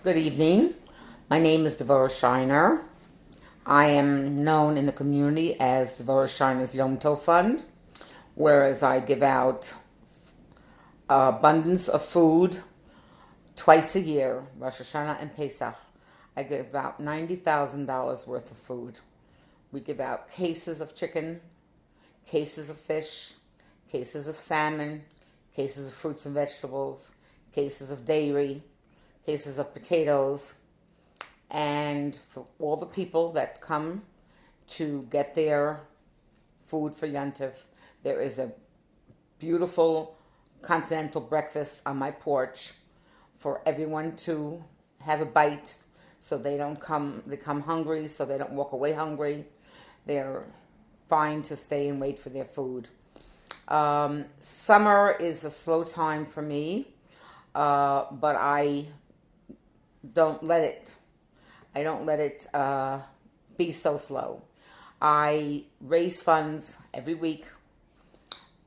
Good evening. My name is Devorah Scheiner. I am known in the community as Devorah Scheiner's Yom Tov Fund, whereas I give out abundance of food twice a year, Rosh Hashanah and Pesach. I give out $90,000 worth of food. We give out cases of chicken, cases of fish, cases of salmon, cases of fruits and vegetables, cases of dairy, cases of potatoes, and for all the people that come to get their food for Yom Tov, there is a beautiful continental breakfast on my porch for everyone to have a bite, so they come hungry, so they don't walk away hungry. They're fine to stay and wait for their food. Summer is a slow time for me, but I don't let it be so slow. I raise funds every week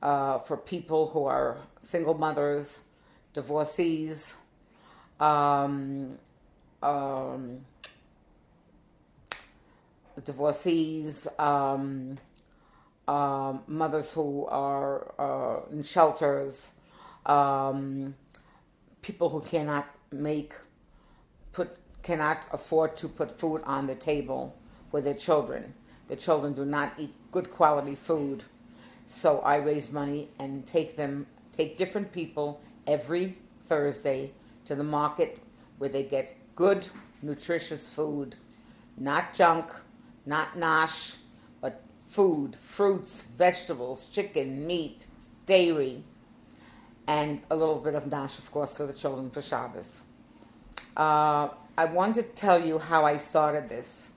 for people who are single mothers, divorcees, mothers who are in shelters, people who cannot afford to put food on the table for their children. The children do not eat good quality food. So I raise money and take different people every Thursday to the market where they get good, nutritious food. Not junk, not nosh, but food, fruits, vegetables, chicken, meat, dairy, and a little bit of nosh, of course, for the children for Shabbos. I want to tell you how I started this.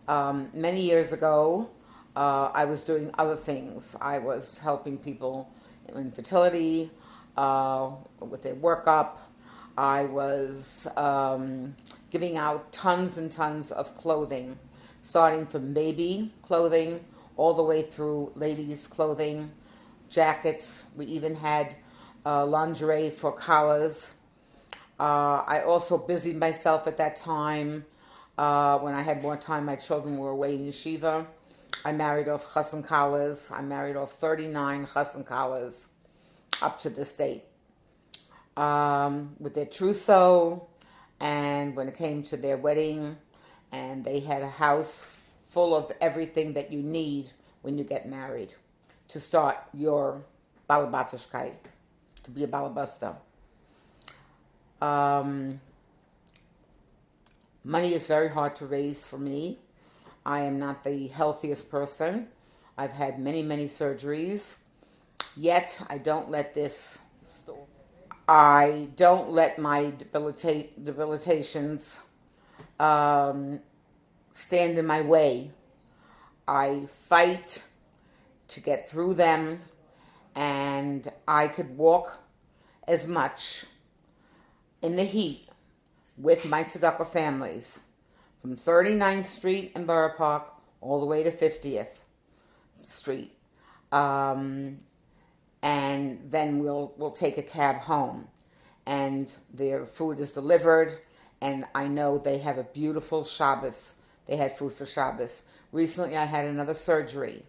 Many years ago, I was doing other things. I was helping people in fertility, with their workup. I was giving out tons and tons of clothing, starting from baby clothing all the way through ladies' clothing, jackets. We even had lingerie for collars. I also busied myself at that time. When I had more time, my children were away in yeshiva. I married off chassan collars. I married off 39 chassan collars up to this date. With their trousseau, and when it came to their wedding, and they had a house full of everything that you need when you get married to start your balabatushkai, to be a balabasta. Money is very hard to raise for me. I am not the healthiest person. I've had many, many surgeries. Yet, I don't let my debilitations stand in my way. I fight to get through them, and I could walk as much in the heat with my Tzedaka families from 39th Street in Borough Park all the way to 50th Street. And then we'll take a cab home, and their food is delivered, and I know they have a beautiful Shabbos. They had food for Shabbos. Recently I had another surgery.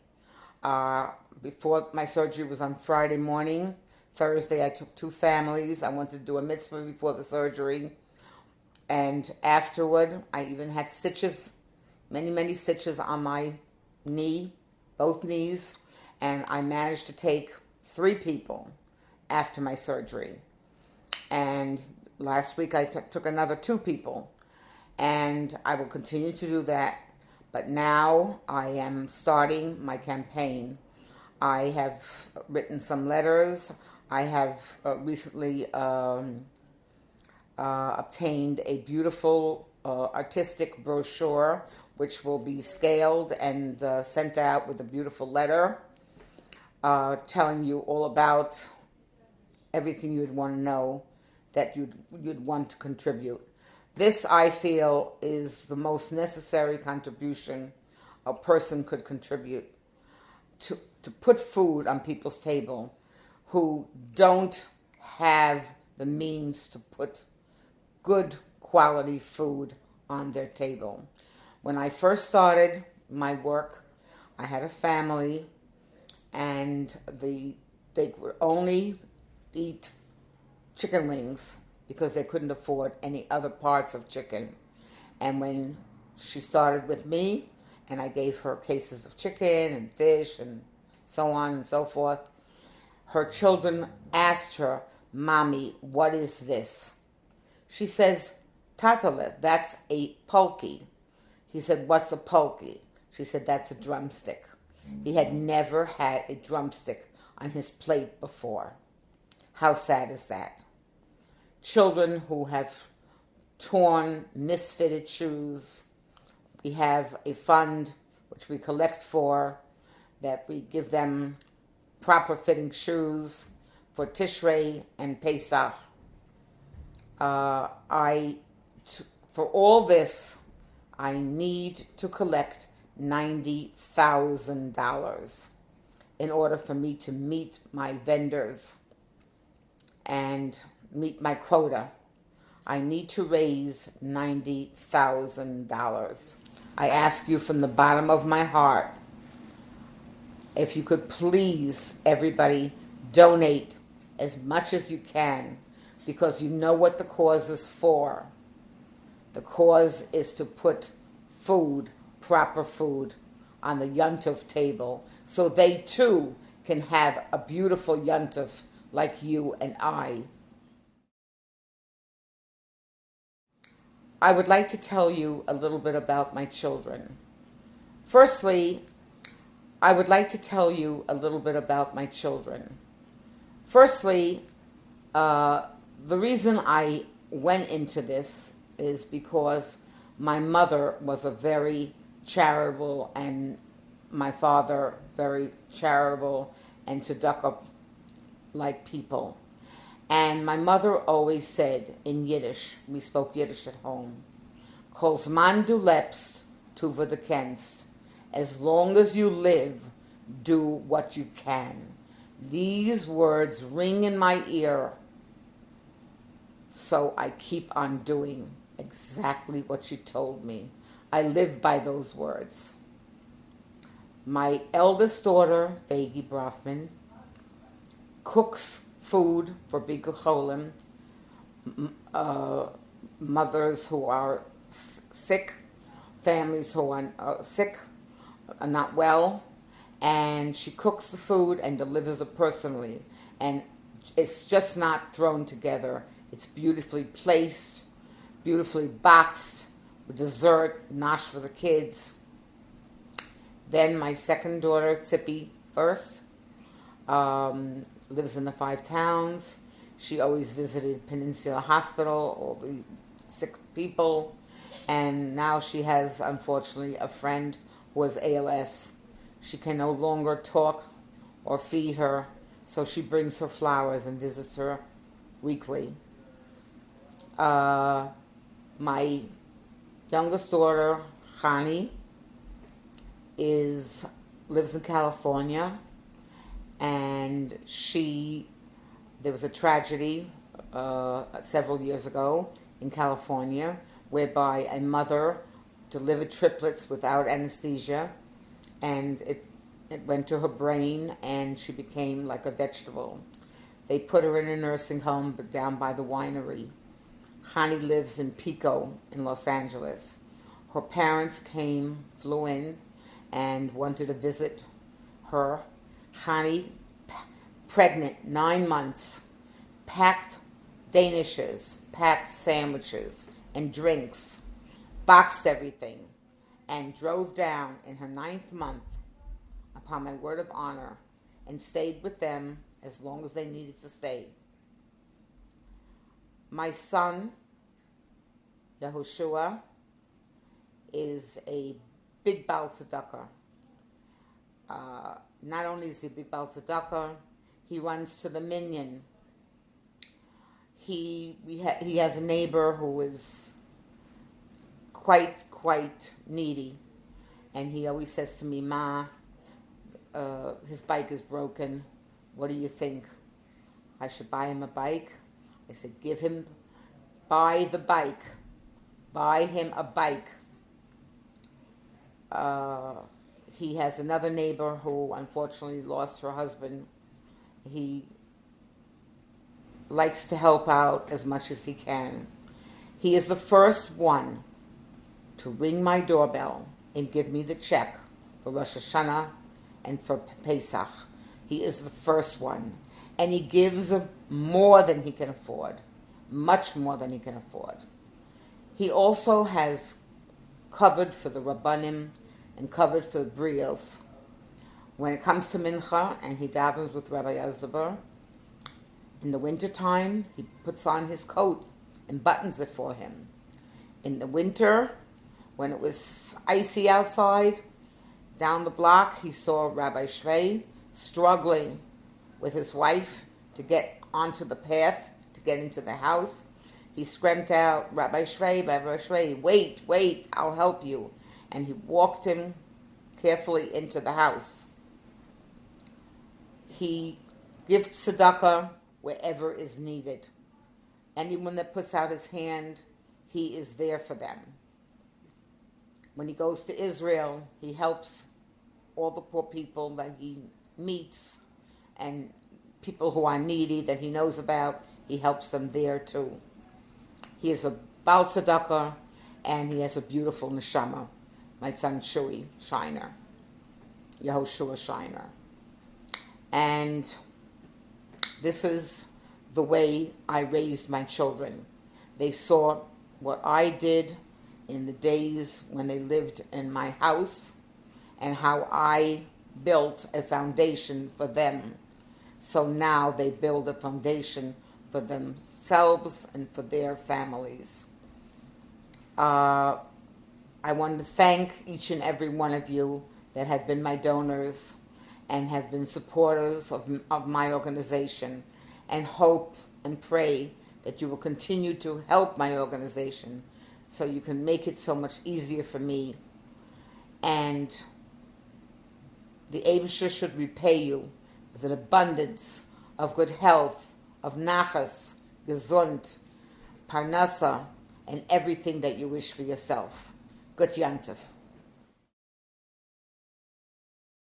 Before my surgery was on Friday morning. Thursday I took two families. I wanted to do a mitzvah before the surgery. And afterward, I even had stitches, many, many stitches on my knee, both knees. And I managed to take 3 people after my surgery. And last week I took another 2 people. And I will continue to do that. But now I am starting my campaign. I have written some letters. I have recently obtained a beautiful artistic brochure, which will be scaled and sent out with a beautiful letter telling you all about everything you'd want to know that you'd want to contribute. This, I feel, is the most necessary contribution a person could contribute to put food on people's table who don't have the means to put good quality food on their table. When I first started my work, I had a family, and they would only eat chicken wings because they couldn't afford any other parts of chicken. And when she started with me, and I gave her cases of chicken and fish and so on and so forth, her children asked her, "Mommy, what is this?" She says, "Tatale, that's a pulky." He said, "What's a pulky?" She said, "That's a drumstick." He had never had a drumstick on his plate before. How sad is that? Children who have torn, misfitted shoes. We have a fund which we collect for, that we give them proper fitting shoes for Tishrei and Pesach. For all this, I need to collect $90,000 in order for me to meet my vendors and meet my quota. I need to raise $90,000. I ask you from the bottom of my heart, if you could please, everybody, donate as much as you can, because you know what the cause is for. The cause is to put food, proper food, on the Yom Tov table, so they too can have a beautiful Yom Tov like you and I. I would like to tell you a little bit about my children. Firstly, the reason I went into this is because my mother was a very charitable, and my father very charitable and Tzedaka-like people. And my mother always said in Yiddish, we spoke Yiddish at home, "Kol zman du lebst, tu vad du kennst." As long as you live, do what you can. These words ring in my ear, so I keep on doing exactly what she told me. I live by those words. My eldest daughter, Vegi Brafman, cooks food for Bikur Cholim, mothers who are sick, families who are sick, are not well, and she cooks the food and delivers it personally. And it's just not thrown together. It's beautifully placed, beautifully boxed, with dessert, nosh for the kids. Then my second daughter, Tzippi, first, lives in the 5 towns. She always visited Peninsula Hospital, all the sick people. And now she has, unfortunately, a friend who has ALS. She can no longer talk or feed her, so she brings her flowers and visits her weekly. My youngest daughter, Hani, lives in California, and there was a tragedy several years ago in California whereby a mother delivered triplets without anesthesia, and it went to her brain, and she became like a vegetable. They put her in a nursing home down by the winery. Hani lives in Pico in Los Angeles. Her parents flew in, and wanted to visit her. Hani, pregnant, 9 months, packed danishes, packed sandwiches and drinks, boxed everything, and drove down in her 9th month, upon my word of honor, and stayed with them as long as they needed to stay. My son, Yehoshua, is a big Baal Tzedaka. Not only is he a big Baal Tzedaka, he runs to the minyan. He has a neighbor who is quite needy, and he always says to me, "Ma, his bike is broken. What do you think? I should buy him a bike?" I said, buy the bike, buy him a bike. He has another neighbor who unfortunately lost her husband. He likes to help out as much as he can. He is the first one to ring my doorbell and give me the check for Rosh Hashanah and for Pesach. He is the first one. And he gives more than he can afford. Much more than he can afford. He also has covered for the Rabbanim and covered for the Brios. When it comes to Mincha, and he davens with Rabbi Yazdaber, in the wintertime, he puts on his coat and buttons it for him. In the winter, when it was icy outside, down the block, he saw Rabbi Shvei struggling with his wife to get onto the path, to get into the house. He screamed out, Rabbi Shvei, wait, I'll help you. And he walked him carefully into the house. He gives tzedakah wherever is needed. Anyone that puts out his hand, he is there for them. When he goes to Israel, he helps all the poor people that he meets and people who are needy that he knows about, he helps them there too. He is a Baal Tzedaka, and he has a beautiful neshama. My son Yehoshua Scheiner. And this is the way I raised my children. They saw what I did in the days when they lived in my house and how I built a foundation for them. So now they build a foundation for themselves and for their families. I want to thank each and every one of you that have been my donors and have been supporters of my organization, and hope and pray that you will continue to help my organization so you can make it so much easier for me. And the Eibusher should repay you with an abundance of good health, of nachas, gesund, parnasa, and everything that you wish for yourself. Gut Yom Tov.